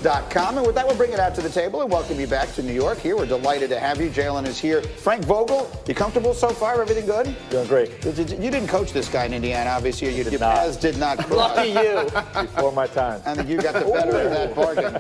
.com. And with that, we'll bring it out to the table and welcome you back to New York. Here, we're delighted to have you. Jalen is here. Frank Vogel, you comfortable so far? Everything good? Doing great. You didn't coach this guy in Indiana, obviously. Your paths did not cross. Lucky you. Before my time. I think you got the better of that bargain.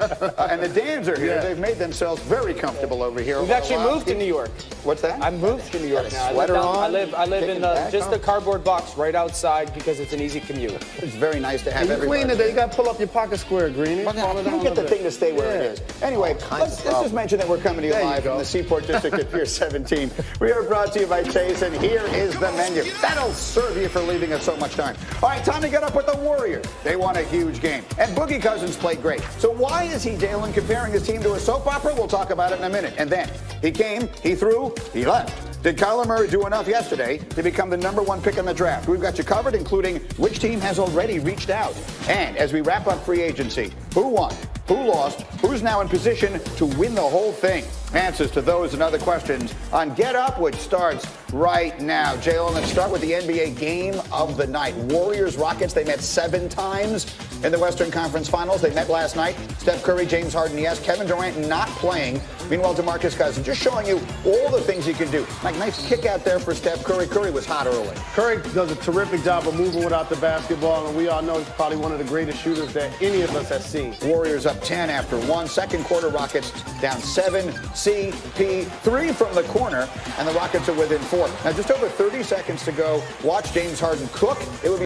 And the Dans are here. Yeah. They've made themselves very comfortable over here. We've actually moved to New York. What's that? I moved to New York now. Sweater I on. live in just a cardboard box right outside because it's an easy commute. It's very nice to have everybody. Clean it. You got to pull up your pocket square, Greenie. You get the thing to stay where it is. Anyway, let's just mention that we're coming to you live from the Seaport District at Pier 17. We are brought to you by Chase, and here is the menu. That'll serve you for leaving us so much time. All right, time to get up with the Warriors. They won a huge game, and Boogie Cousins played great. So why is he, Jalen, comparing his team to a soap opera? We'll talk about it in a minute. And then he came, he threw, he left. Did Kyler Murray do enough yesterday to become the #1 pick in the draft? We've got you covered, including which team has already reached out. And as we wrap up free agency, who won? Who lost? Who's now in position to win the whole thing? Answers to those and other questions on Get Up, which starts right now. Jalen, let's start with the NBA game of the night. Warriors-Rockets, they met 7 times in the Western Conference Finals. They met last night. Steph Curry, James Harden, yes. Kevin Durant not playing. Meanwhile, DeMarcus Cousins just showing you all the things he can do. Like, nice kick out there for Steph Curry. Curry was hot early. Curry does a terrific job of moving without the basketball, and we all know he's probably one of the greatest shooters that any of us have seen. Warriors up 10 after 1. Second quarter, Rockets down 7. CP3 from the corner, and the Rockets are within 4. Now, just over 30 seconds to go. Watch James Harden cook. It would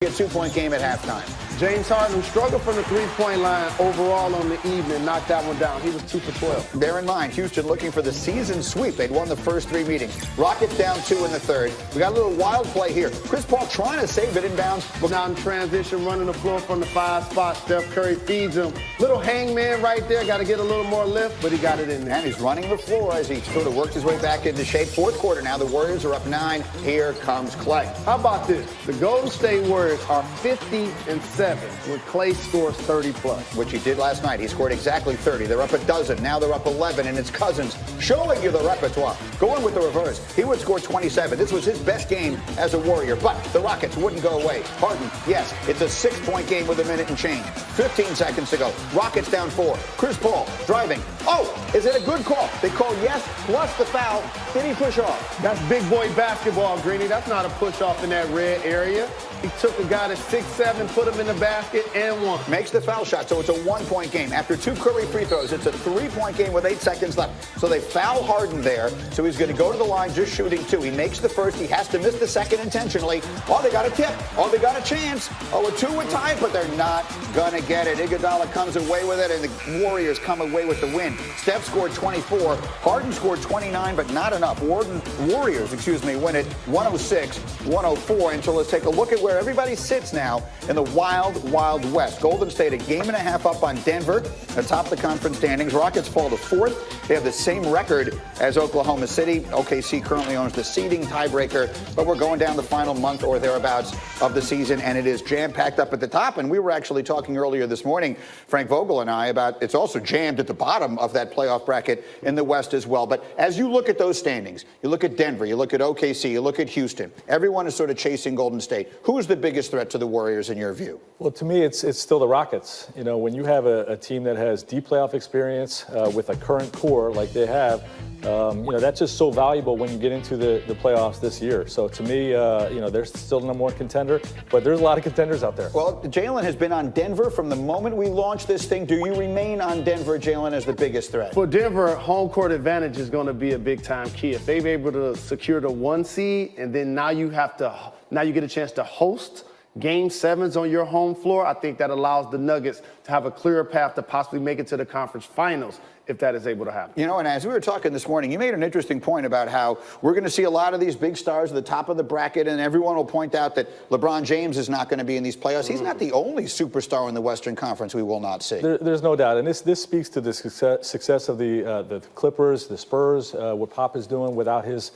be a 2-point game at halftime. James Harden, who struggled from the three-point line overall on the evening, knocked that one down. He was 2 for 12. Bear in mind, Houston looking for the season sweep. They'd won the first 3 meetings. Rockets down 2 in the third. We got a little wild play here. Chris Paul trying to save it inbounds. Now in transition, running the floor from the 5 spot. Steph Curry feeds him. Little hangman right there. Got to get a little more lift, but he got it in there. And he's running the floor as he sort of works his way back into shape. Fourth quarter now. The Warriors are up 9. Here comes Clay. How about this? The Golden State Warriors are 50-7 when Clay scores 30+. Which he did last night. He scored exactly 30. They're up a dozen. Now they're up 11, and it's Cousins showing you the repertoire. Going with the reverse. He would score 27. This was his best game as a Warrior, but the Rockets wouldn't go away. Harden, yes, it's a 6-point game with a minute and change. 15 seconds to go. Rockets down 4. Chris Paul driving. Oh, is it a good call? They call yes, plus the foul. Did he push off? That's big boy basketball, Greenie. That's not a push off in that red area. He took a guy that's 6'7", put him in the basket, and won. Makes the foul shot, so it's a 1-point game. After 2 Curry free throws, it's a 3-point game with 8 seconds left. So they foul Harden there, so he's going to go to the line just shooting 2. He makes the first. He has to miss the second intentionally. Oh, they got a tip. Oh, they got a chance. Oh, a 2 would tie it, but they're not going to get it. Iguodala comes away with it, and the Warriors come away with the win. Steph scored 24. Harden scored 29, but not enough. Warriors, win it 106-104. And so let's take a look at where everybody sits now in the wild, wild West. Golden State a game and a half up on Denver atop the conference standings. Rockets fall to 4th. They have the same record as Oklahoma City. OKC currently owns the seeding tiebreaker, but we're going down the final month or thereabouts of the season, and it is jam-packed up at the top. And we were actually talking earlier this morning, Frank Vogel and I, about it's also jammed at the bottom of that playoff bracket in the West as well. But as you look at those standings, you look at Denver, you look at OKC, you look at Houston, everyone is sort of chasing Golden State. Who's the biggest threat to the Warriors in your view? Well, to me, it's still the Rockets. You know, when you have a team that has deep playoff experience with a current core like they have, that's just so valuable when you get into the playoffs this year. So to me, they're still the #1 contender, but there's a lot of contenders out there. Well, Jalen has been on Denver from the moment we launched this thing. Do you remain on Denver, Jalen, as the biggest threat? For Denver, home court advantage is going to be a big-time key. If they're able to secure the 1 seed, and then now you get a chance to host Game 7s on your home floor, I think that allows the Nuggets to have a clearer path to possibly make it to the conference finals if that is able to happen. You know, and as we were talking this morning, you made an interesting point about how we're going to see a lot of these big stars at the top of the bracket, and everyone will point out that LeBron James is not going to be in these playoffs. He's not the only superstar in the Western Conference we will not see. There's no doubt, and this speaks to the success of the Clippers, the Spurs, what Pop is doing without his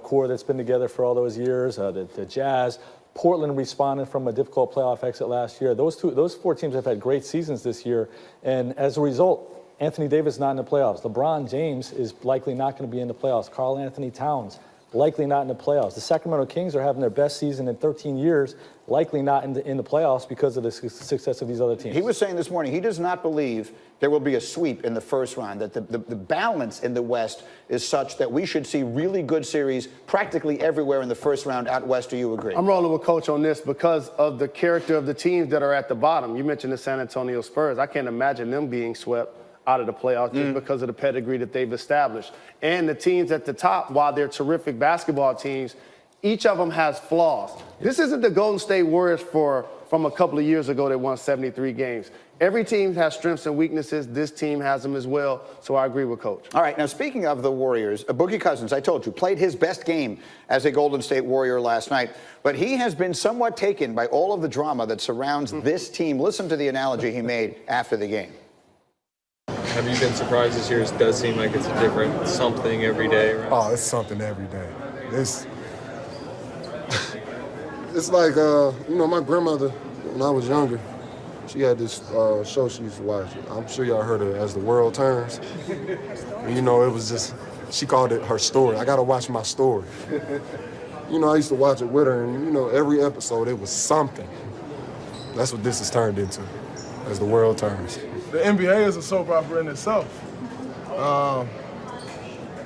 core that's been together for all those years, the Jazz. Portland responded from a difficult playoff exit last year. Those 4 teams have had great seasons this year, and as a result, Anthony Davis not in the playoffs. LeBron James is likely not going to be in the playoffs. Karl Anthony Towns likely not in the playoffs. The Sacramento Kings are having their best season in 13 years, likely not in the playoffs because of the success of these other teams. He was saying this morning he does not believe there will be a sweep in the first round, that the balance in the West is such that we should see really good series practically everywhere in the first round out West. Do you agree? I'm rolling with Coach on this because of the character of the teams that are at the bottom. You mentioned the San Antonio Spurs. I can't imagine them being swept out of the playoffs just because of the pedigree that they've established. And the teams at the top, while they're terrific basketball teams, each of them has flaws. This isn't the Golden State Warriors from a couple of years ago that won 73 games. Every team has strengths and weaknesses. This team has them as well, so I agree with Coach. All right, now speaking of the Warriors, Boogie Cousins, I told you, played his best game as a Golden State Warrior last night, but he has been somewhat taken by all of the drama that surrounds this team. Listen to the analogy he made after the game. Have you been surprised this year? It does seem like it's a different something every day, right? Oh, it's something every day. It's like, my grandmother, when I was younger, she had this show she used to watch. I'm sure y'all heard of it, As the World Turns. And, it was just, she called it her story. I got to watch my story. I used to watch it with her, and, every episode, it was something. That's what this has turned into, As the World Turns. The NBA is a soap opera in itself.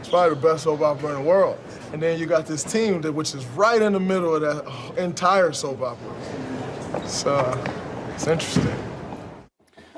It's probably the best soap opera in the world. And then you got this team which is right in the middle of that entire soap opera. So it's interesting.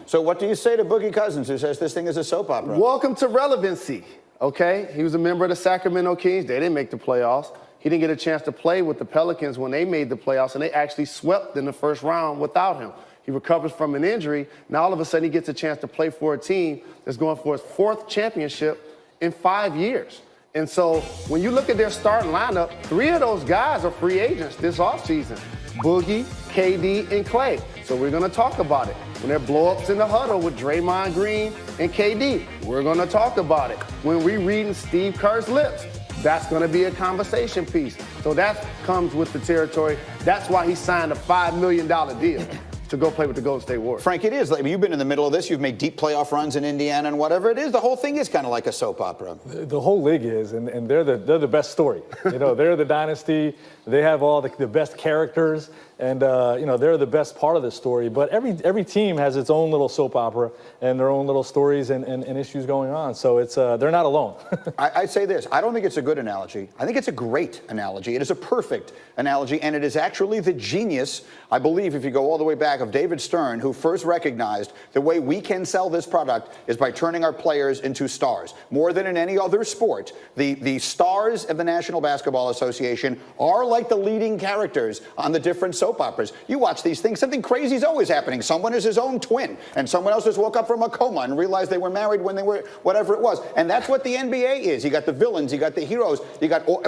So what do you say to Boogie Cousins, who says this thing is a soap opera? Welcome to relevancy, okay? He was a member of the Sacramento Kings. They didn't make the playoffs. He didn't get a chance to play with the Pelicans when they made the playoffs, and they actually swept in the first round without him. He recovers from an injury. Now all of a sudden he gets a chance to play for a team that's going for his 4th championship in 5 years. And so when you look at their starting lineup, 3 of those guys are free agents this offseason. Boogie, KD, and Clay. So we're going to talk about it. When there are blow-ups in the huddle with Draymond Green and KD, we're going to talk about it. When we reading Steve Kerr's lips, that's going to be a conversation piece. So that comes with the territory. That's why he signed a $5 million deal to go play with the Golden State Warriors. Frank, it is. You've been in the middle of this. You've made deep playoff runs in Indiana and whatever it is. The whole thing is kind of like a soap opera. The whole league is, and they're the best story. They're the dynasty. They have all the best characters, and they're the best part of the story. But every team has its own little soap opera and their own little stories and issues going on. So it's they're not alone. I say this. I don't think it's a good analogy. I think it's a great analogy. It is a perfect analogy, and it is actually the genius, I believe, if you go all the way back, of David Stern, who first recognized the way we can sell this product is by turning our players into stars. More than in any other sport, the stars of the National Basketball Association are like the leading characters on the different soap operas. You watch these things, something crazy is always happening. Someone is his own twin, and someone else just woke up from a coma and realized they were married when they were whatever it was. And that's what the NBA is. You got the villains, you got the heroes,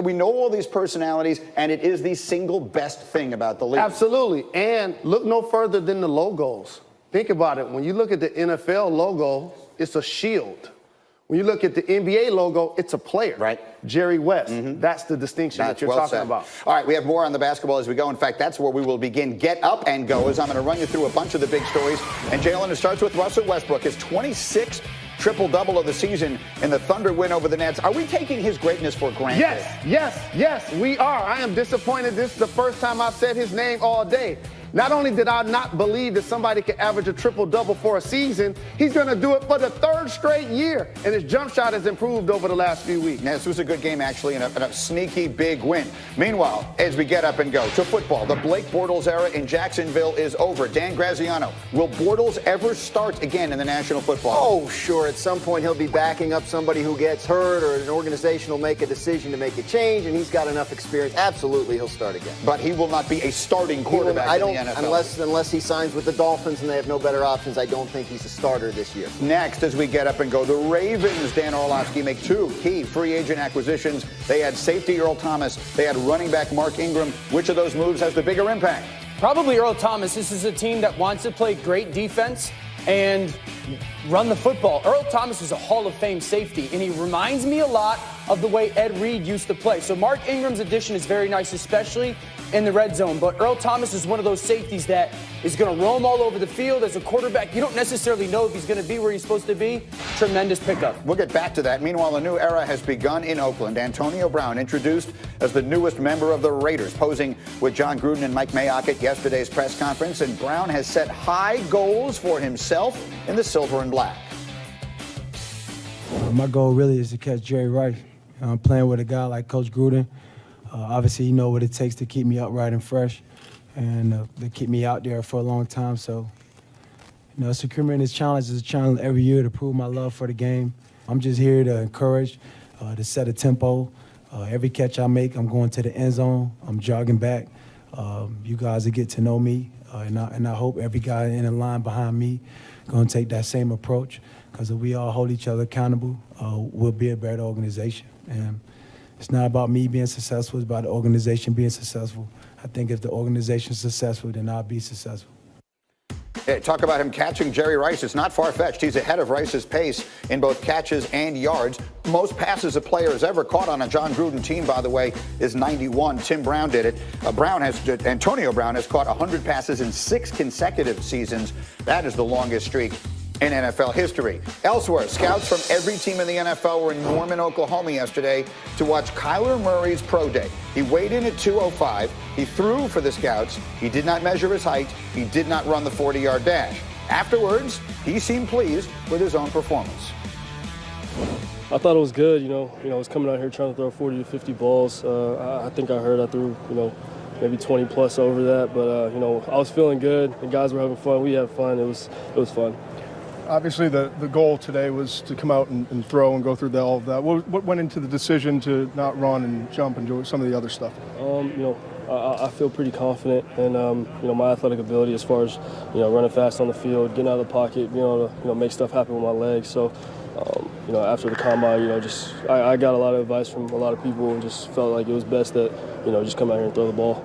we know all these personalities, and it is the single best thing about the league. Absolutely. And look no further than the logos. Think about it. When you look at the NFL logo, it's a shield. When you look at the NBA logo, it's a player. Right. Jerry West. That's the distinction that you're talking about. All right, we have more on the basketball as we go. In fact, that's where we will begin. Get up and go, as I'm going to run you through a bunch of the big stories. And Jalen, it starts with Russell Westbrook, his 26th triple-double of the season in the Thunder win over the Nets. Are we taking his greatness for granted? Yes, we are. I am disappointed. This is the first time I've said his name all day. Not only did I not believe that somebody could average a triple-double for a season, he's going to do it for the 3rd straight year. And his jump shot has improved over the last few weeks. Now, this was a good game, actually, and a sneaky big win. Meanwhile, as we get up and go to football, the Blake Bortles era in Jacksonville is over. Dan Graziano, will Bortles ever start again in the National Football League? Oh, sure. At some point, he'll be backing up somebody who gets hurt, or an organization will make a decision to make a change, and he's got enough experience. Absolutely, he'll start again. But he will not be a starting quarterback in the NFL. Unless he signs with the Dolphins and they have no better options, I don't think he's a starter this year. Next, as we get up and go, the Ravens, Dan Orlovsky, make 2 key free agent acquisitions. They had safety Earl Thomas. They had running back Mark Ingram. Which of those moves has the bigger impact? Probably Earl Thomas. This is a team that wants to play great defense and run the football. Earl Thomas is a Hall of Fame safety, and he reminds me a lot of the way Ed Reed used to play. So Mark Ingram's addition is very nice, especially in the red zone. But Earl Thomas is one of those safeties that is going to roam all over the field. As a quarterback, you don't necessarily know if he's going to be where he's supposed to be. Tremendous pickup. We'll get back to that. Meanwhile, a new era has begun in Oakland. Antonio Brown introduced as the newest member of the Raiders, posing with John Gruden and Mike Mayock at yesterday's press conference. And Brown has set high goals for himself in the silver and black. My goal really is to catch Jerry Rice. I'm playing with a guy like Coach Gruden. Obviously, he knows what it takes to keep me upright and fresh and to keep me out there for a long time. So, it's a tremendous challenge. It's a challenge every year to prove my love for the game. I'm just here to encourage, to set a tempo. Every catch I make, I'm going to the end zone. I'm jogging back. You guys will get to know me, and I hope every guy in the line behind me going to take that same approach, because if we all hold each other accountable, we'll be a better organization. And it's not about me being successful, it's about the organization being successful. I think if the organization's successful, then I'll be successful. Yeah, talk about him catching Jerry Rice. It's not far-fetched. He's ahead of Rice's pace in both catches and yards. Most passes a player has ever caught on a John Gruden team, by the way, is 91. Tim Brown did it. Antonio Brown has caught 100 passes in 6 consecutive seasons. That is the longest streak in NFL history. Elsewhere, scouts from every team in the NFL were in Norman, Oklahoma yesterday to watch Kyler Murray's pro day. He weighed in at 205. He threw for the scouts. He did not measure his height. He did not run the 40-yard dash. Afterwards, he seemed pleased with his own performance. I thought it was good. I was coming out here trying to throw 40 to 50 balls. I think I threw, maybe 20 plus over that. But, I was feeling good. The guys were having fun. We had fun. It was fun. Obviously, the goal today was to come out and throw and go through all of that. What went into the decision to not run and jump and do some of the other stuff? I feel pretty confident in my athletic ability as far as running fast on the field, getting out of the pocket, being able to make stuff happen with my legs. So after the combine, I got a lot of advice from a lot of people and just felt like it was best that just come out here and throw the ball.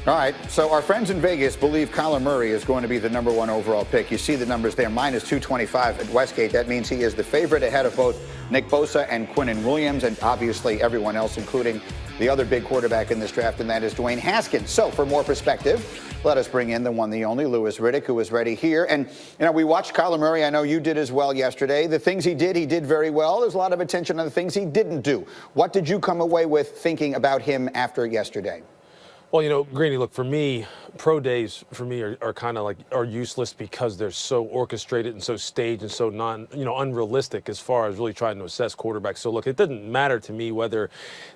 All right, so our friends in Vegas believe Kyler Murray is going to be the #1 overall pick. You see the numbers there, minus 225 at Westgate. That means he is the favorite ahead of both Nick Bosa and Quinnen Williams, and obviously everyone else, including the other big quarterback in this draft, and that is Dwayne Haskins. So for more perspective, let us bring in the one, the only, Louis Riddick, who is ready here. And, we watched Kyler Murray. I know you did as well yesterday. The things he did very well. There's a lot of attention on the things he didn't do. What did you come away with thinking about him after yesterday? Well, Greeny, look, for me, pro days for me are kind of are useless because they're so orchestrated and so staged and so unrealistic as far as really trying to assess quarterbacks. So look, it didn't matter to me whether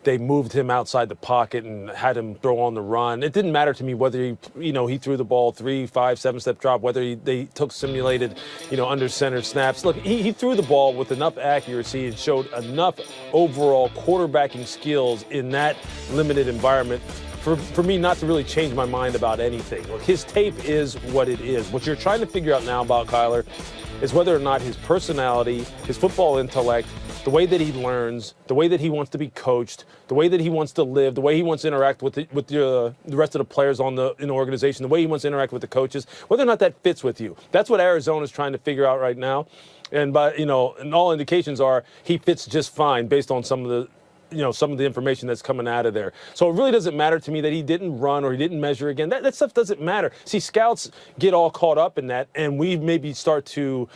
they moved him outside the pocket and had him throw on the run. It didn't matter to me whether he threw the ball 3, 5, 7-step drop, whether they took simulated, under center snaps. Look, he threw the ball with enough accuracy and showed enough overall quarterbacking skills in that limited environment for me not to really change my mind about anything. Look, his tape is what it is. What you're trying to figure out now about Kyler is whether or not his personality, his football intellect, the way that he learns, the way that he wants to be coached, the way that he wants to live, the way he wants to interact with the rest of the players in the organization, the way he wants to interact with the coaches, whether or not that fits with you. That's what Arizona's trying to figure out right now. And all indications are he fits just fine based on some of the information that's coming out of there. So it really doesn't matter to me that he didn't run or he didn't measure again. That stuff doesn't matter. See, scouts get all caught up in that, and we maybe start to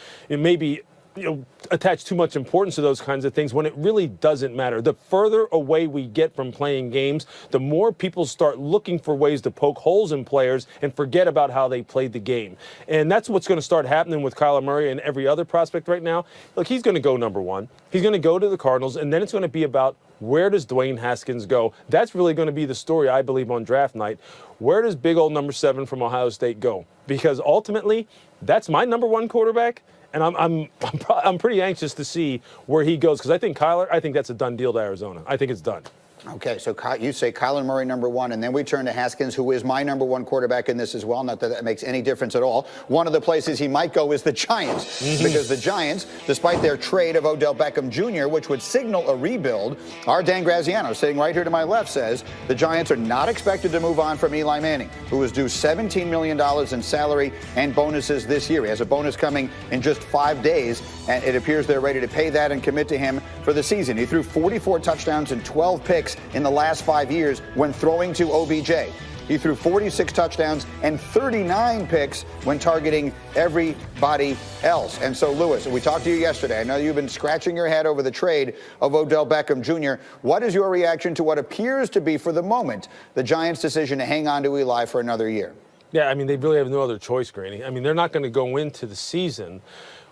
attach too much importance to those kinds of things when it really doesn't matter. The further away we get from playing games, the more people start looking for ways to poke holes in players and forget about how they played the game. And that's what's going to start happening with Kyler Murray and every other prospect right now. Look, he's going to go #1. He's going to go to the Cardinals, and then it's going to be about where does Dwayne Haskins go? That's really going to be the story, I believe, on draft night. Where does big old #7 from Ohio State go? Because ultimately, that's my #1 quarterback. And I'm pretty anxious to see where he goes, because I think that's a done deal to Arizona. I think it's done. Okay, so you say Kyler Murray #1, and then we turn to Haskins, who is my #1 quarterback in this as well. Not that that makes any difference at all. One of the places he might go is the Giants, because the Giants, despite their trade of Odell Beckham Jr., which would signal a rebuild, our Dan Graziano, sitting right here to my left, says the Giants are not expected to move on from Eli Manning, who is due $17 million in salary and bonuses this year. He has a bonus coming in just 5 days, and it appears they're ready to pay that and commit to him for the season. He threw 44 touchdowns and 12 picks picks in the last 5 years when throwing to OBJ. He threw 46 touchdowns and 39 picks when targeting everybody else. And so, Lewis, we talked to you yesterday. I know you've been scratching your head over the trade of Odell Beckham Jr. What is your reaction to what appears to be, for the moment, the Giants' decision to hang on to Eli for another year? Yeah, I mean, they really have no other choice, Granny. I mean, they're not going to go into the season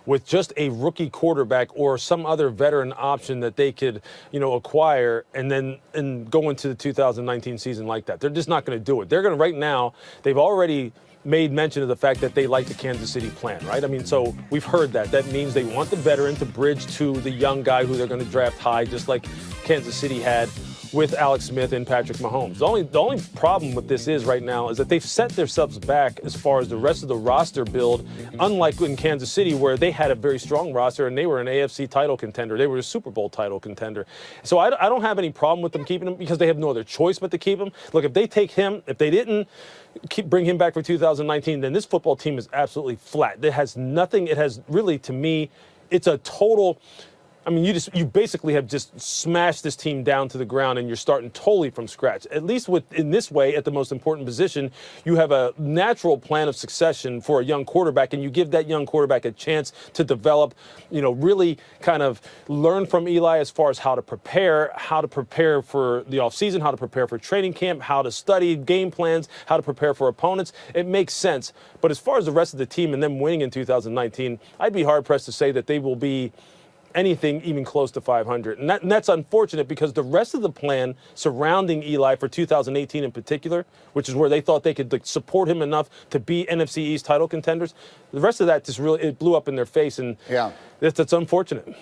with just a rookie quarterback or some other veteran option that they could, acquire and go into the 2019 season like that. They're just not going to do it. They're going to, right now, they've already made mention of the fact that they like the Kansas City plan, right? I mean, so we've heard that. That means they want the veteran to bridge to the young guy who they're going to draft high, just like Kansas City had with Alex Smith and Patrick Mahomes. The only problem with this is right now is that they've set themselves back as far as the rest of the roster build, unlike in Kansas City where they had a very strong roster and they were an AFC title contender. They were a Super Bowl title contender. So I don't have any problem with them keeping him because they have no other choice but to keep him. Look, if they take him, if they didn't bring him back for 2019, then this football team is absolutely flat. It has nothing. It has really, to me, it's a total... I mean, you basically have just smashed this team down to the ground and you're starting totally from scratch. At least in this way, at the most important position, you have a natural plan of succession for a young quarterback, and you give that young quarterback a chance to develop, really kind of learn from Eli as far as how to prepare for the offseason, how to prepare for training camp, how to study game plans, how to prepare for opponents. It makes sense. But as far as the rest of the team and them winning in 2019, I'd be hard-pressed to say that they will be anything even close to 500. And that's unfortunate because the rest of the plan surrounding Eli for 2018 in particular, which is where they thought they could support him enough to be NFC East title contenders, the rest of that just really, it blew up in their face, and that's unfortunate.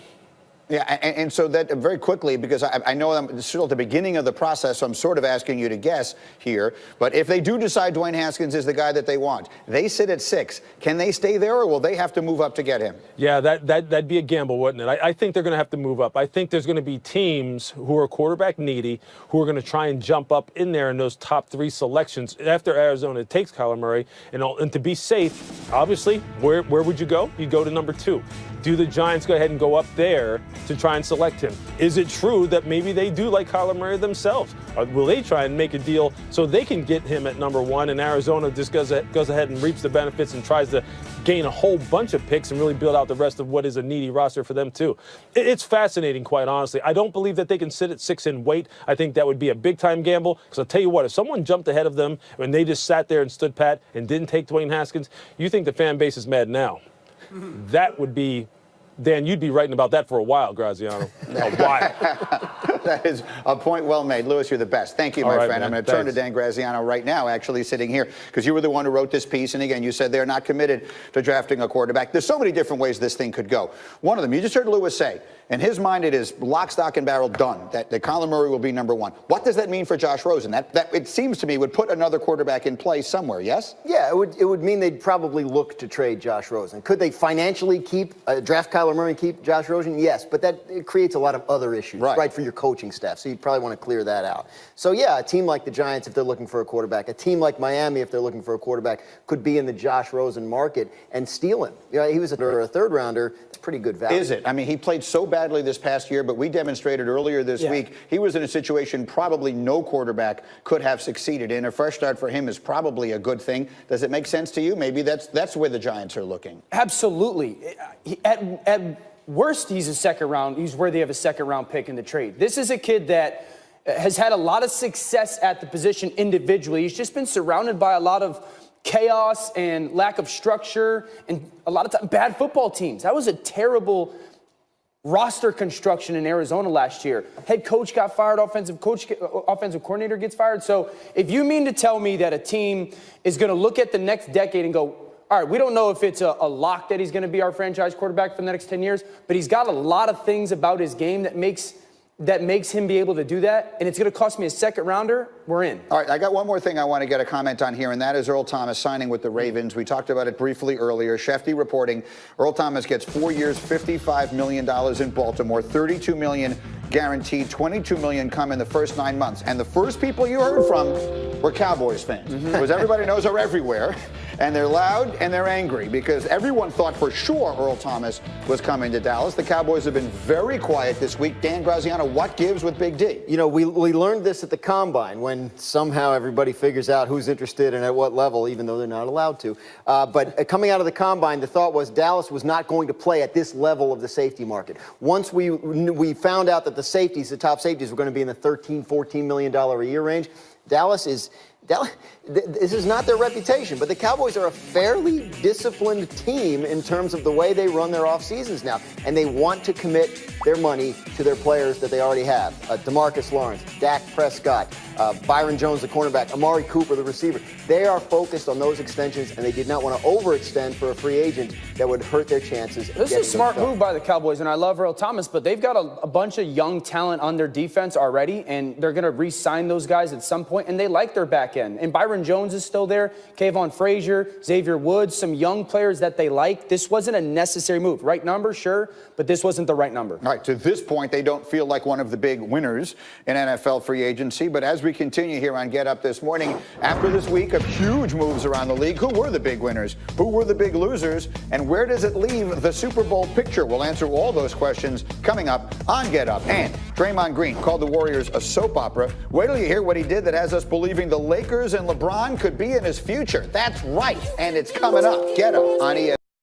Yeah, and so that very quickly, because I know I'm still at the beginning of the process, so I'm sort of asking you to guess here, but if they do decide Dwayne Haskins is the guy that they want, they sit at 6. Can they stay there, or will they have to move up to get him? Yeah, that'd be a gamble, wouldn't it? I think they're going to have to move up. I think there's going to be teams who are quarterback needy who are going to try and jump up in there in those top 3 selections after Arizona takes Kyler Murray. And to be safe, obviously, where would you go? You go to number 2. Do the Giants go ahead and go up there to try and select him? Is it true that maybe they do like Kyler Murray themselves? Or will they try and make a deal so they can get him at number 1, and Arizona just goes ahead and reaps the benefits and tries to gain a whole bunch of picks and really build out the rest of what is a needy roster for them too? It's fascinating, quite honestly. I don't believe that they can sit at 6 and wait. I think that would be a big-time gamble, because I'll tell you what, if someone jumped ahead of them and they just sat there and stood pat and didn't take Dwayne Haskins, you think the fan base is mad now. That would be, Dan, you'd be writing about that for a while, Graziano. A while. That is a point well made. Lewis, you're the best. Thank you, my friend. Man. I'm going to turn to Dan Graziano right now, actually sitting here, because you were the one who wrote this piece. And again, you said they're not committed to drafting a quarterback. There's so many different ways this thing could go. One of them, you just heard Lewis say, in his mind, it is lock, stock, and barrel done, that Kyler Murray will be number 1. What does that mean for Josh Rosen? That it seems to me, would put another quarterback in play somewhere, yes? Yeah, it would mean they'd probably look to trade Josh Rosen. Could they financially draft Kyler Murray and keep Josh Rosen? Yes, but it creates a lot of other issues, right, for your coaching staff. So you'd probably want to clear that out. So, yeah, a team like the Giants, if they're looking for a quarterback, a team like Miami, if they're looking for a quarterback, could be in the Josh Rosen market and steal him. He was a 3rd-rounder. It's pretty good value. Is it? I mean, he played so badly this past year, but we demonstrated earlier this week he was in a situation probably no quarterback could have succeeded in. A fresh start for him is probably a good thing. Does it make sense to you? Maybe that's where the Giants are looking. Absolutely. At worst, he's a second round. He's worthy of a second-round pick in the trade. This is a kid that has had a lot of success at the position individually. He's just been surrounded by a lot of chaos and lack of structure and a lot of time bad football teams. That was a terrible roster construction in Arizona last year. Head coach got fired, offensive coordinator gets fired. So if you mean to tell me that a team is going to look at the next decade and go, all right, we don't know if it's a lock that he's going to be our franchise quarterback for the next 10 years, but he's got a lot of things about his game that makes him be able to do that, and it's going to cost me a second-rounder, we're in. All right, I got one more thing I want to get a comment on here, and that is Earl Thomas signing with the Ravens. We talked about it briefly earlier. Shefty reporting Earl Thomas gets 4 years, $55 million in Baltimore, $32 million guaranteed, $22 million come in the first 9 months. And the first people you heard from were Cowboys fans, because everybody knows are everywhere. And they're loud and they're angry because everyone thought for sure Earl Thomas was coming to Dallas. The Cowboys have been very quiet this week. Dan Graziano, what gives with Big D? You know, we learned this at the Combine when somehow everybody figures out who's interested and at what level, even though they're not allowed to. But coming out of the Combine, the thought was Dallas was not going to play at this level of the safety market. Once we found out that the top safeties were going to be in the $13, $14 million a year range, this is not their reputation, but the Cowboys are a fairly disciplined team in terms of the way they run their off seasons now, and they want to commit their money to their players that they already have. DeMarcus Lawrence, Dak Prescott, Byron Jones, the cornerback, Amari Cooper, the receiver. They are focused on those extensions, and they did not want to overextend for a free agent that would hurt their chances. This is a smart move by the Cowboys, and I love Earl Thomas, but they've got a bunch of young talent on their defense already, and they're going to re-sign those guys at some point, and they like their back end. And Byron Jones is still there, Kayvon Frazier, Xavier Woods, some young players that they like. This wasn't a necessary move. Right number, sure, but this wasn't the right number. All right, to this point, they don't feel like one of the big winners in NFL free agency, but as we continue here on Get Up this morning, after this week of huge moves around the league, who were the big winners? Who were the big losers? And where does it leave the Super Bowl picture? We'll answer all those questions coming up on Get Up. And Draymond Green called the Warriors a soap opera. Wait till you hear what he did that has us believing the Lakers and LeBron could be in his future. That's right, and it's coming up. Get Up on ESPN.